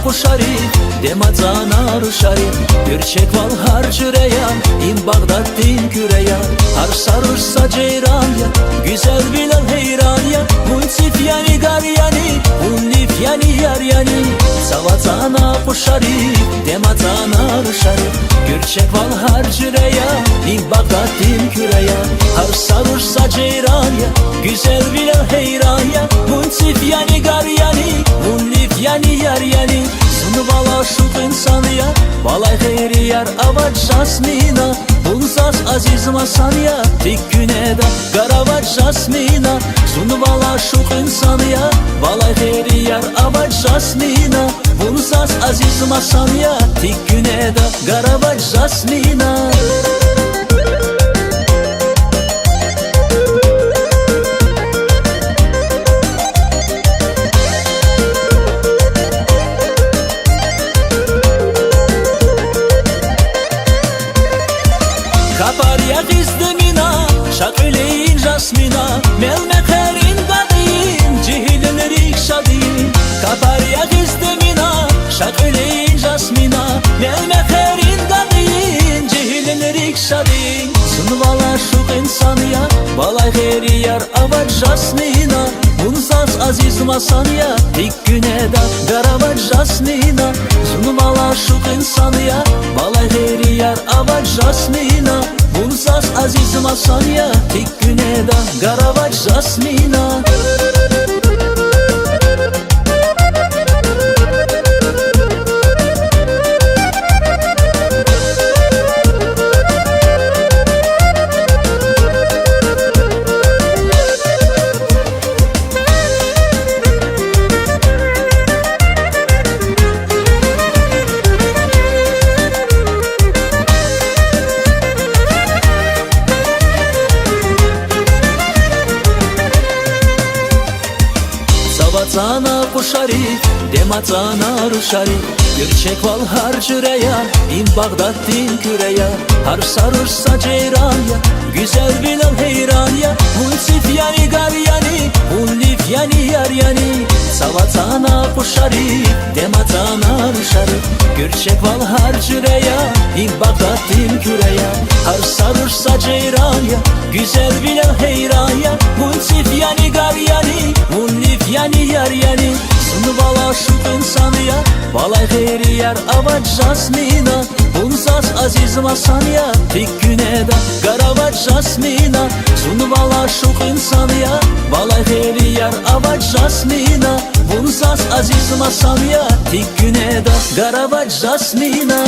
puşari demazana ruşari Gerçek val harcıreya in Bağdat din küreya Har sarırsa ceyran ya güzel bilal heyran ya Munsif yani gar yani unlif yani yar yani Savazana puşari demazana ruşari Gerçek val harcıreya in Bağdat din küreya Har sarırsa ceyran ya güzel bilal heyran ya Munsif yani gar yani unlif yani yar yani Sunu bala şuk insanı ya balay hayri yar avaç jasmina Bulsas aziz masan ya dik güne da garavaç jasmina Sunu bala şuk insanı ya balay hayri yar avaç jasmina Bulsas aziz masan ya dik güne da garavaç jasmina Kaparya gizdemina, şaküleyin jasmina Melmekerin gadin, cihilin rikşadin Kaparya gizdemina, şaküleyin jasmina Melmekerin gadin, cihilin rikşadin Sunvala şuk insan ya, balay heri yar avaç jasmina Bunzas aziz masan ya, dik güne da garavaç jasmina Sunvala şuk insan ya, balay heri yar avaç jasmina Bunzas aziz masan ya, dik güne da garavaç jasmina Savazana puşari demazana ruşari Gerçek val harcıreya in Bağdat din küreya Har sarırsa ceyran ya güzel bilal heyran ya Munsif yani gar yani unlif yani yar yani Savazana puşari demazana ruşari Gerçek val harcıreya in Bağdat din küreya Har sarırsa ceyran ya güzel bilal heyran ya Munsif yani gar yani unlif yani yar yani Sunu bala şuk insanı ya balay hayri yar avaç jasmina Bunzas aziz masan ya dik güne da garavaç jasmina Sunu bala şuk insanı ya balay hayri yar avaç jasmina Bunzas aziz masan ya dik güne da garavaç jasmina